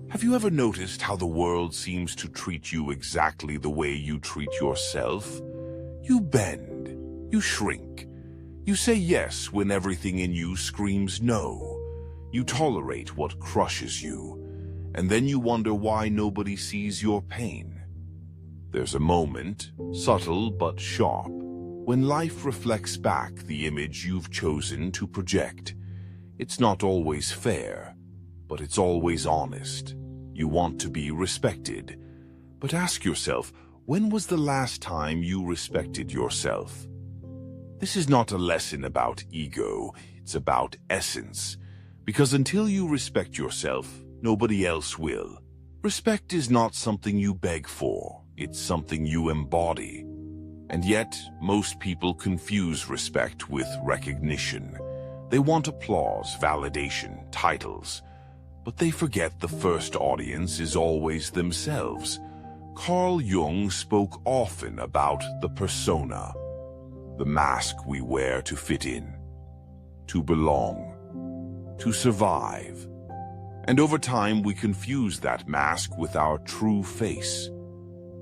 Have you ever noticed how the world seems to treat you exactly the way you treat yourself? You bend, you shrink, you say yes when everything in you screams no. You tolerate what crushes you, and then you wonder why nobody sees your pain. There's a moment, subtle but sharp, when life reflects back the image you've chosen to project. It's not always fair, but it's always honest. You want to be respected. But ask yourself, when was the last time you respected yourself? This is not a lesson about ego, it's about essence. Because until you respect yourself, nobody else will. Respect is not something you beg for, it's something you embody. And yet, most people confuse respect with recognition. They want applause, validation, titles. But they forget the first audience is always themselves. Carl Jung spoke often about the persona, the mask we wear to fit in, to belong, to survive. And over time, we confuse that mask with our true face.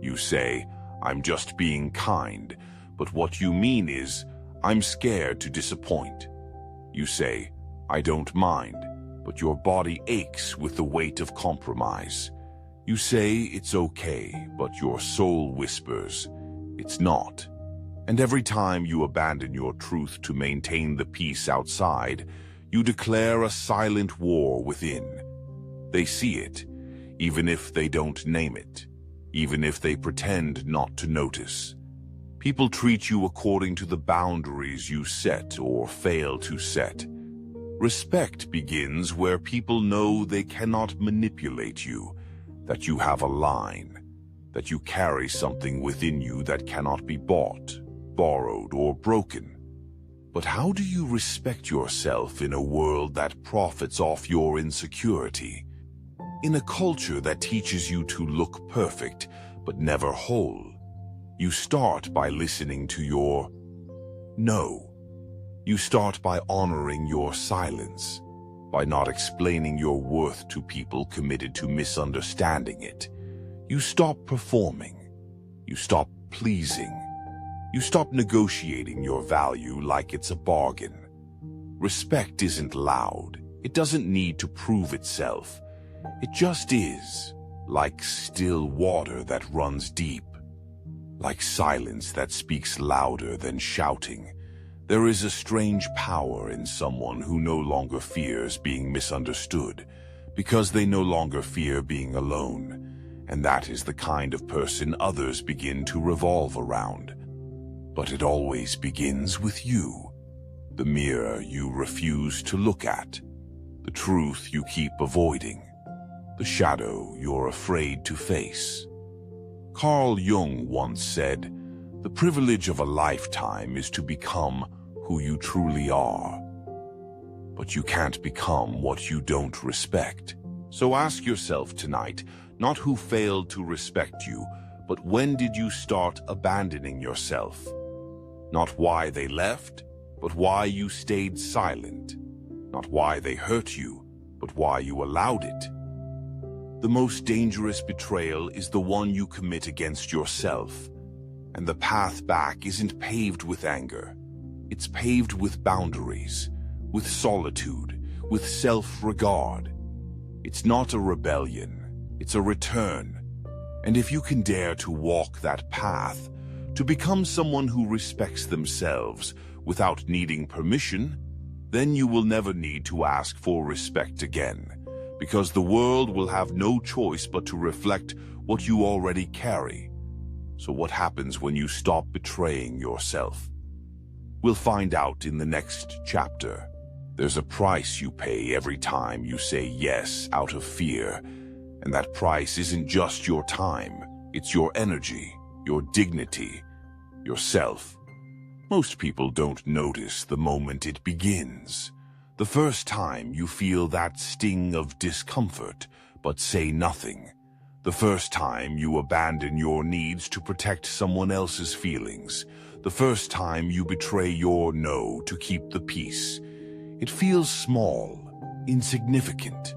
You say, "I'm just being kind," but what you mean is, "I'm scared to disappoint." You say, "I don't mind," but your body aches with the weight of compromise. You say it's okay, but your soul whispers, it's not. And every time you abandon your truth to maintain the peace outside, you declare a silent war within. They see it, even if they don't name it, even if they pretend not to notice. People treat you according to the boundaries you set or fail to set. Respect begins where people know they cannot manipulate you, that you have a line, that you carry something within you that cannot be bought, borrowed, or broken. But how do you respect yourself in a world that profits off your insecurity? In a culture that teaches you to look perfect, but never whole? You start by listening to your no. You start by honoring your silence, by not explaining your worth to people committed to misunderstanding it. You stop performing. You stop pleasing. You stop negotiating your value like it's a bargain. Respect isn't loud. It doesn't need to prove itself. It just is, like still water that runs deep, like silence that speaks louder than shouting. There is a strange power in someone who no longer fears being misunderstood, because they no longer fear being alone, and that is the kind of person others begin to revolve around. But it always begins with you, the mirror you refuse to look at, the truth you keep avoiding, the shadow you're afraid to face. Carl Jung once said, "The privilege of a lifetime is to become who you truly are. But you can't become what you don't respect." So ask yourself tonight, not who failed to respect you, but when did you start abandoning yourself? Not why they left, but why you stayed silent. Not why they hurt you, but why you allowed it. The most dangerous betrayal is the one you commit against yourself. And the path back isn't paved with anger. It's paved with boundaries, with solitude, with self-regard. It's not a rebellion, it's a return. And if you can dare to walk that path, to become someone who respects themselves without needing permission, then you will never need to ask for respect again, because the world will have no choice but to reflect what you already carry. So what happens when you stop betraying yourself? We'll find out in the next chapter. There's a price you pay every time you say yes out of fear. And that price isn't just your time, it's your energy, your dignity, yourself. Most people don't notice the moment it begins. The first time you feel that sting of discomfort, but say nothing. The first time you abandon your needs to protect someone else's feelings. The first time you betray your no to keep the peace. It feels small. insignificant.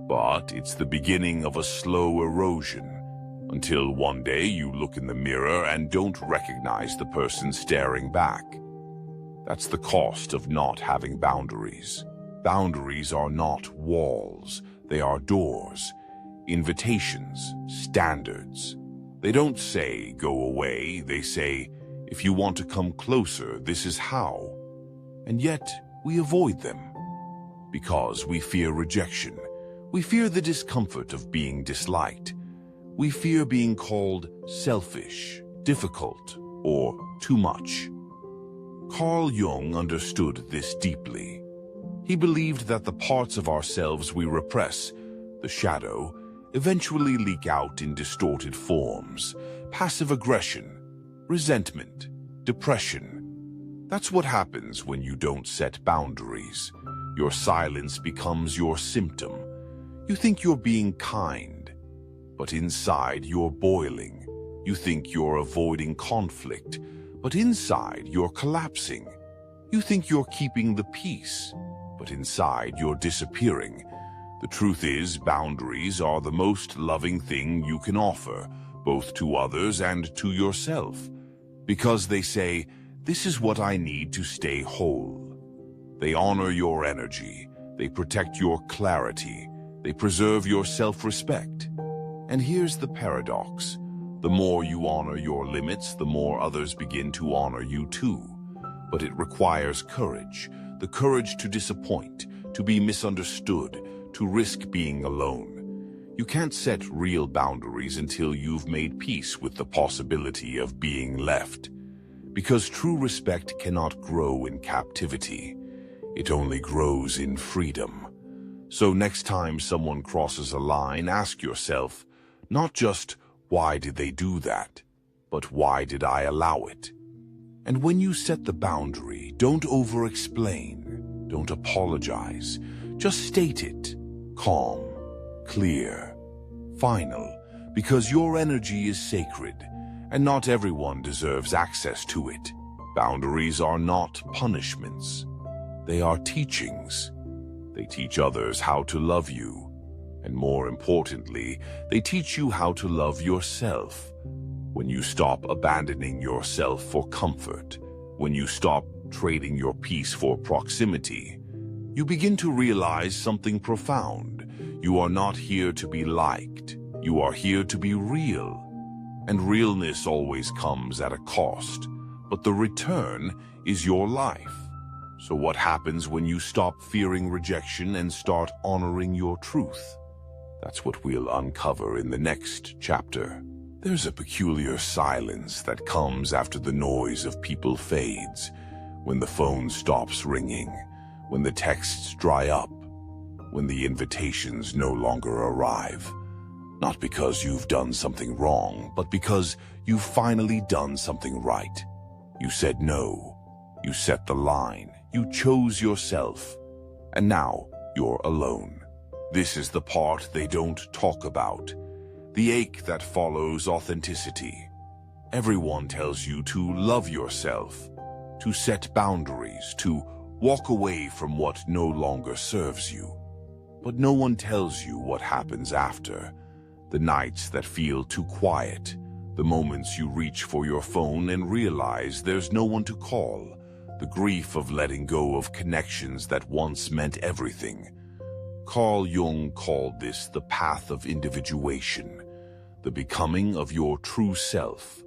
But it's the beginning of a slow erosion, until one day you look in the mirror and don't recognize the person staring back. That's the cost of not having boundaries. Boundaries are not walls, they are doors, invitations, standards. They don't say, go away, they say, if you want to come closer, this is how. And yet, we avoid them. Because we fear rejection. We fear the discomfort of being disliked. We fear being called selfish, difficult, or too much. Carl Jung understood this deeply. He believed that the parts of ourselves we repress, the shadow, eventually leak out in distorted forms, passive aggression, resentment, depression. That's what happens when you don't set boundaries. Your silence becomes your symptom. You think you're being kind, but inside you're boiling. You think you're avoiding conflict, but inside you're collapsing. You think you're keeping the peace, but inside you're disappearing. The truth is, boundaries are the most loving thing you can offer, both to others and to yourself, because they say, this is what I need to stay whole. They honor your energy, they protect your clarity, they preserve your self-respect. And here's the paradox. The more you honor your limits, the more others begin to honor you too. But it requires courage, the courage to disappoint, to be misunderstood, to risk being alone. You can't set real boundaries until you've made peace with the possibility of being left. Because true respect cannot grow in captivity. It only grows in freedom. So next time someone crosses a line, ask yourself, not just, why did they do that? But why did I allow it? And when you set the boundary, don't over-explain, don't apologize, just state it. Calm, clear, final, because your energy is sacred, and not everyone deserves access to it. Boundaries are not punishments. They are teachings. They teach others how to love you, and more importantly, they teach you how to love yourself. When you stop abandoning yourself for comfort, when you stop trading your peace for proximity, you begin to realize something profound. You are not here to be liked. You are here to be real. And realness always comes at a cost, but the return is your life. So what happens when you stop fearing rejection and start honoring your truth? That's what we'll uncover in the next chapter. There's a peculiar silence that comes after the noise of people fades, when the phone stops ringing, when the texts dry up, when the invitations no longer arrive. Not because you've done something wrong, but because you've finally done something right. You said no. You set the line. You chose yourself. And now you're alone. This is the part they don't talk about. The ache that follows authenticity. Everyone tells you to love yourself, to set boundaries, to walk away from what no longer serves you. But no one tells you what happens after. The nights that feel too quiet, the moments you reach for your phone and realize there's no one to call, the grief of letting go of connections that once meant everything. Carl Jung called this the path of individuation, the becoming of your true self.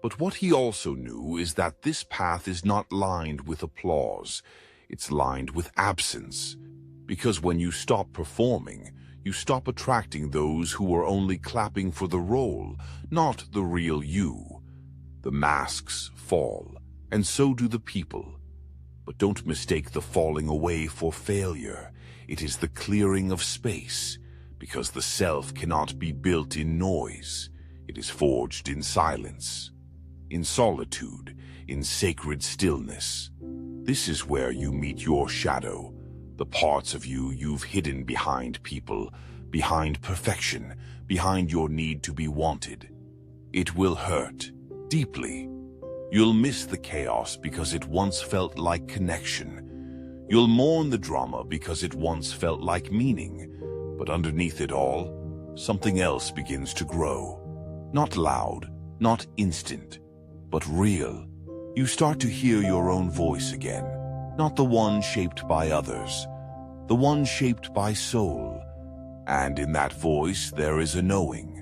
But what he also knew is that this path is not lined with applause, it's lined with absence. Because when you stop performing, you stop attracting those who are only clapping for the role, not the real you. The masks fall, and so do the people. But don't mistake the falling away for failure. It is the clearing of space, because the self cannot be built in noise. It is forged in silence, in solitude, in sacred stillness. This is where you meet your shadow, the parts of you you've hidden behind people, behind perfection, behind your need to be wanted. It will hurt, deeply. You'll miss the chaos because it once felt like connection. You'll mourn the drama because it once felt like meaning, but underneath it all, something else begins to grow. Not loud, not instant, but real. You start to hear your own voice again, not the one shaped by others, the one shaped by soul. And in that voice there is a knowing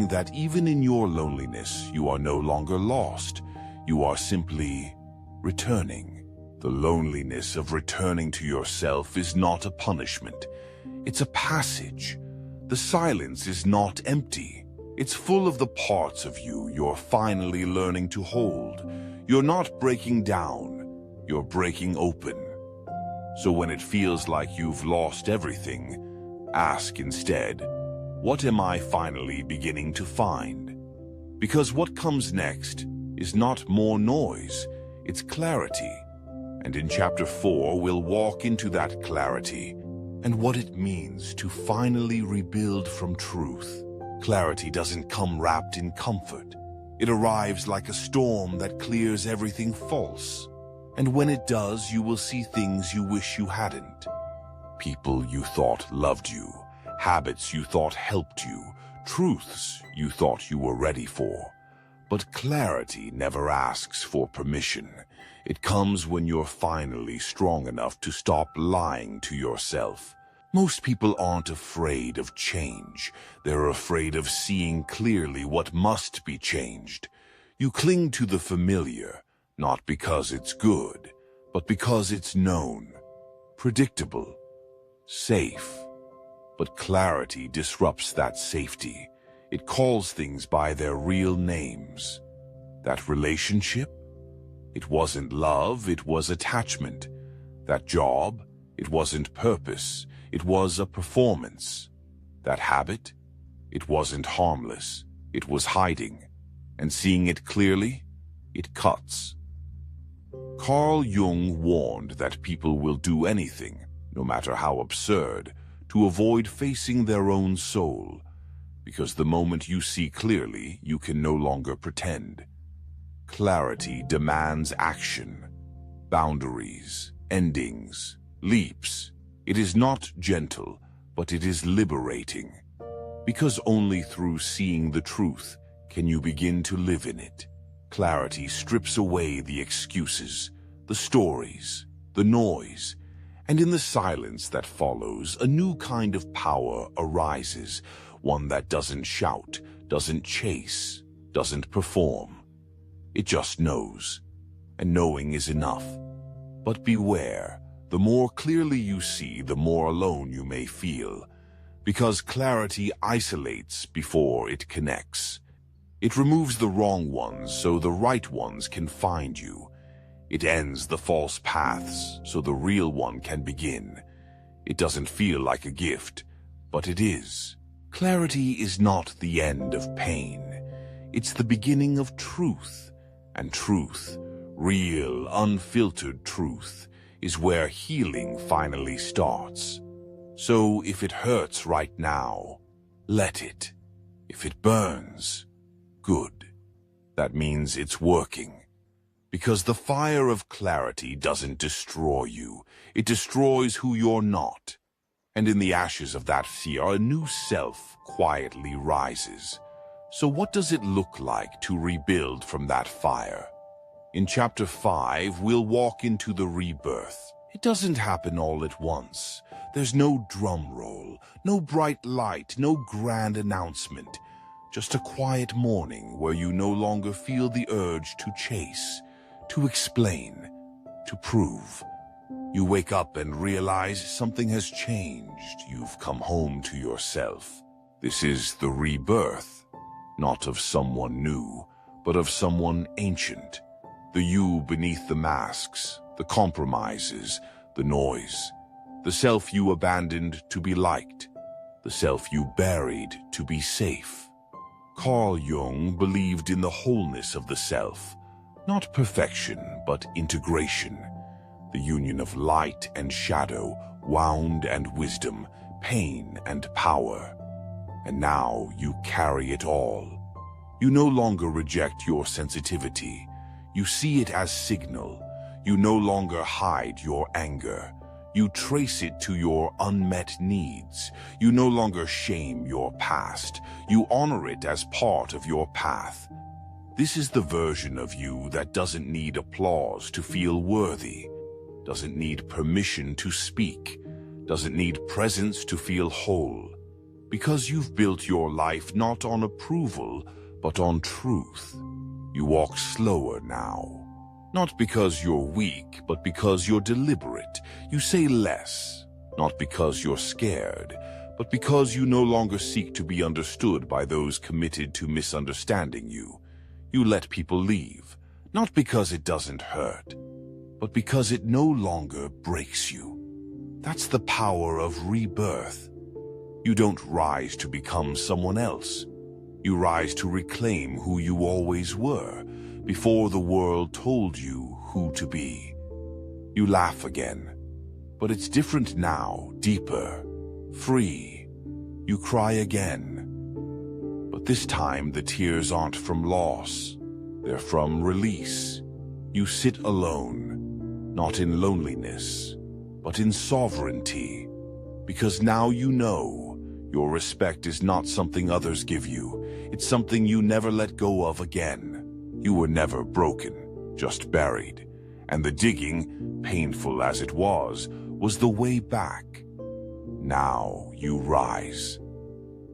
that even in your loneliness you are no longer lost, you are simply returning. The loneliness of returning to yourself is not a punishment, it's a passage. The silence is not empty. It's full of the parts of you you're finally learning to hold. You're not breaking down, you're breaking open. So when it feels like you've lost everything, ask instead, what am I finally beginning to find? Because what comes next is not more noise, it's clarity. And in Chapter 4, we'll walk into that clarity and what it means to finally rebuild from truth. Clarity doesn't come wrapped in comfort. It arrives like a storm that clears everything false. And when it does, you will see things you wish you hadn't. People you thought loved you, habits you thought helped you, truths you thought you were ready for. But clarity never asks for permission. It comes when you're finally strong enough to stop lying to yourself. Most people aren't afraid of change. They're afraid of seeing clearly what must be changed. You cling to the familiar, not because it's good, but because it's known, predictable, safe. But clarity disrupts that safety. It calls things by their real names. That relationship? It wasn't love, it was attachment. That job? It wasn't purpose, it was a performance. That habit? It wasn't harmless, it was hiding. And seeing it clearly, it cuts. Carl Jung warned that people will do anything, no matter how absurd, to avoid facing their own soul. Because the moment you see clearly, you can no longer pretend. Clarity demands action, boundaries, endings, leaps. It is not gentle, but it is liberating. Because only through seeing the truth can you begin to live in it. Clarity strips away the excuses, the stories, the noise, and in the silence that follows, a new kind of power arises, one that doesn't shout, doesn't chase, doesn't perform. It just knows, and knowing is enough. But beware, the more clearly you see, the more alone you may feel, because clarity isolates before it connects. It removes the wrong ones so the right ones can find you. It ends the false paths so the real one can begin. It doesn't feel like a gift, but it is. Clarity is not the end of pain. It's the beginning of truth. And truth, real, unfiltered truth, is where healing finally starts. So if it hurts right now, let it. If it burns, good. That means it's working. Because the fire of clarity doesn't destroy you. It destroys who you're not. And in the ashes of that fear, a new self quietly rises. So what does it look like to rebuild from that fire? In Chapter 5, we'll walk into the rebirth. It doesn't happen all at once. There's no drum roll, no bright light, no grand announcement. Just a quiet morning where you no longer feel the urge to chase, to explain, to prove. You wake up and realize something has changed. You've come home to yourself. This is the rebirth. Not of someone new, but of someone ancient. The you beneath the masks, the compromises, the noise. The self you abandoned to be liked. The self you buried to be safe. Carl Jung believed in the wholeness of the self. Not perfection, but integration. The union of light and shadow, wound and wisdom, pain and power. And now you carry it all. You no longer reject your sensitivity. You see it as signal. You no longer hide your anger. You trace it to your unmet needs. You no longer shame your past. You honor it as part of your path. This is the version of you that doesn't need applause to feel worthy, doesn't need permission to speak, doesn't need presence to feel whole. Because you've built your life not on approval, but on truth. You walk slower now. Not because you're weak, but because you're deliberate. You say less, not because you're scared, but because you no longer seek to be understood by those committed to misunderstanding you. You let people leave, not because it doesn't hurt, but because it no longer breaks you. That's the power of rebirth. You don't rise to become someone else. You rise to reclaim who you always were, before the world told you who to be. You laugh again, but it's different now, deeper, free. You cry again, but this time the tears aren't from loss, they're from release. You sit alone, not in loneliness, but in sovereignty, because now you know your respect is not something others give you, it's something you never let go of again. You were never broken, just buried. And the digging, painful as it was the way back. Now you rise.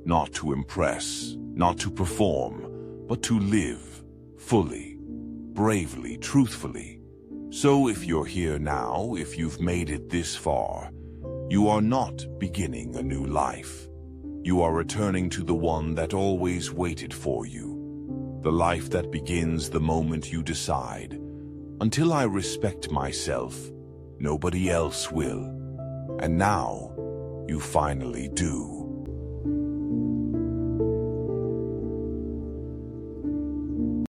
Not to impress, not to perform, but to live, fully, bravely, truthfully. So if you're here now, if you've made it this far, you are not beginning a new life. You are returning to the one that always waited for you. The life that begins the moment you decide, until I respect myself, nobody else will. And now, you finally do.